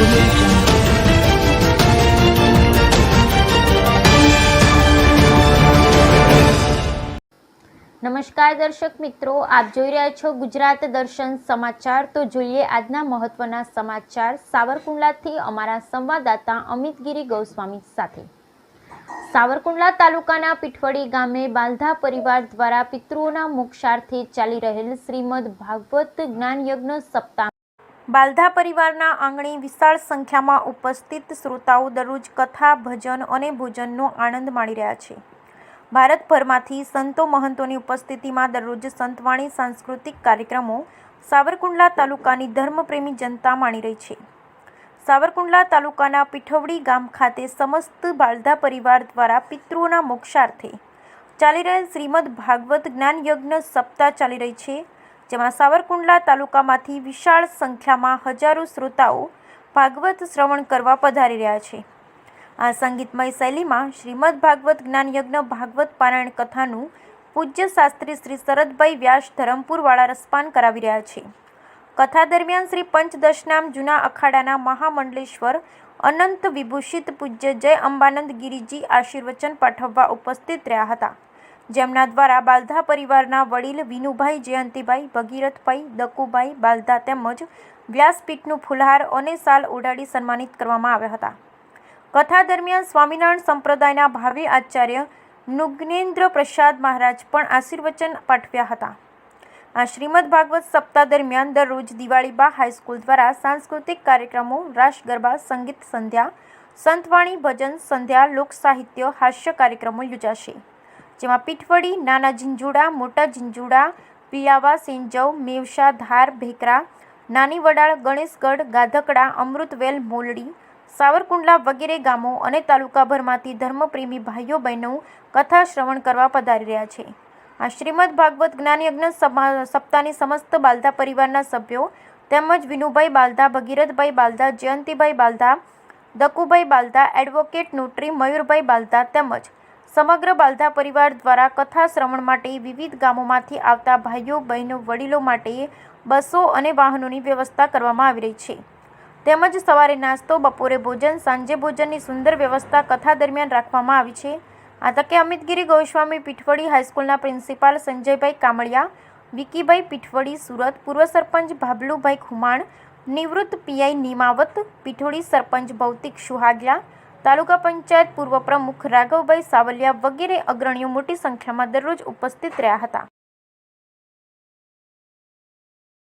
Audio Jungle. નમસ્કાર દર્શક મિત્રો, આપ જોઈ રહ્યા છો ગુજરાત દર્શન સમાચાર। તો જોઈએ આજના મહત્વના સમાચાર સાવરકુંડલાથી અમારા સંવાદદાતા અમિતગીરી ગોસ્વામી સાથે। સાવરકુંડલા તાલુકાના પીઠવડી ગામે બાલધા પરિવાર દ્વારા પિતૃઓના મોક્ષાર્થે ચાલી રહેલ શ્રીમદ ભાગવત જ્ઞાન યજ્ઞ સપ્તાહ બાલધા પરિવારના આંગણે વિશાળ સંખ્યામાં ઉપસ્થિત શ્રોતાઓ દરરોજ કથા, ભજન અને ભોજનનો આનંદ માણી રહ્યા છે। ભારતભરમાંથી સંતો મહંતોની ઉપસ્થિતિમાં દરરોજ સંતવાણી સાંસ્કૃતિક કાર્યક્રમો સાવરકુંડલા તાલુકાની ધર્મપ્રેમી જનતા માણી રહી છે। સાવરકુંડલા તાલુકાના પીઠવડી ગામ ખાતે સમસ્ત બાલધા પરિવાર દ્વારા પિતૃઓના મોક્ષાર્થે ચાલી રહેલ શ્રીમદ ભાગવત જ્ઞાન યજ્ઞ સપ્તાહ ચાલી રહી છે, જેમાં સાવરકુંડલા તાલુકામાંથી વિશાળ સંખ્યામાં હજારો શ્રોતાઓ ભાગવત શ્રવણ કરવા પધારી રહ્યા છે। આ સંગીતમય શૈલીમાં શ્રીમદ ભાગવત જ્ઞાન યજ્ઞ ભાગવત પારાયણ કથાનું પૂજ્ય શાસ્ત્રી શ્રી શરદભાઈ વ્યાસ ધરમપુરવાળા રસપાન કરાવી રહ્યા છે। કથા દરમિયાન શ્રી પંચદશનામ જૂના અખાડાના મહામંડલેશ્વર અનંત વિભૂષિત પૂજ્ય જય અંબાનંદ ગિરિજી આશીર્વચન પાઠવવા ઉપસ્થિત રહ્યા હતા, જેમના દ્વારા બાલધા પરિવારના વડીલ વિનુભાઈ, જયંતિભાઈ, ભગીરથભાઈ, દકુભાઈ બાલધા તેમજ વ્યાસપીઠનું ફુલહાર અને શાલ ઓઢાડી સન્માનિત કરવામાં આવ્યા હતા। કથા દરમિયાન સ્વામિનારાયણ સંપ્રદાયના ભાવિ આચાર્ય નુગ્નેન્દ્ર પ્રસાદ મહારાજ પણ આશીર્વચન પાઠવ્યા હતા। આ શ્રીમદ ભાગવત સપ્તાહ દરમિયાન દરરોજ દિવાળીબા હાઈસ્કૂલ દ્વારા સાંસ્કૃતિક કાર્યક્રમો, રાસ ગરબા, સંગીત સંધ્યા, સંતવાણી, ભજન સંધ્યા, લોક સાહિત્ય, હાસ્ય કાર્યક્રમો યોજાશે, જેમાં પીઠવડી, નાના ઝીંઝુડા, મોટા ઝીંઝુડા, પિયાવા, સિંજવ, મેવશા, ધાર, ભેકરા, નાની વડાળ, ગણેશગઢ, ગાધકડા, અમૃતવેલ, મોલડી, સાવરકુંડલા વગેરે ગામો અને તાલુકાભરમાંથી ધર્મપ્રેમી ભાઈઓ બહેનો કથા શ્રવણ કરવા પધારી રહ્યા છે। આ શ્રીમદ ભાગવત જ્ઞાન યજ્ઞ સપ્તાહની સમસ્ત બાલધા પરિવારના સભ્યો તેમજ વિનુભાઈ બાલધા, ભગીરથભાઈ બાલધા, જયંતિભાઈ બાલધા, દકુભાઈ બાલધા, એડવોકેટ નોટરી મયુરભાઈ બાલધા તેમજ સમગ્ર બાલધા પરિવાર દ્વારા કથા શ્રવણ માટે વિવિધ ગામોમાંથી આવતા ભાઈઓ બહેનો વડીલો માટે બસો અને વાહનોની વ્યવસ્થા કરવામાં આવી રહી છે, તેમજ સવારે નાસ્તો, બપોરે ભોજન, સાંજે ભોજનની સુંદર વ્યવસ્થા કથા દરમિયાન રાખવામાં આવી છે। આ તકે અમિતગીરી ગોસ્વામી, પીઠવડી હાઈસ્કૂલના પ્રિન્સિપાલ સંજયભાઈ કામળિયા, વિકીભાઈ પીઠવડી સુરત, પૂર્વ સરપંચ ભાબલુભાઈ ખુમાણ, નિવૃત્ત પીઆઈ નિમાવત, પીઠવડી સરપંચ ભૌતિક સુહાગિયા, તાલુકા પંચાયત પૂર્વ પ્રમુખ રાઘવભાઈ સાવલિયા વગેરે અગ્રણીઓ મોટી સંખ્યામાં દરરોજ ઉપસ્થિત રહ્યા હતા।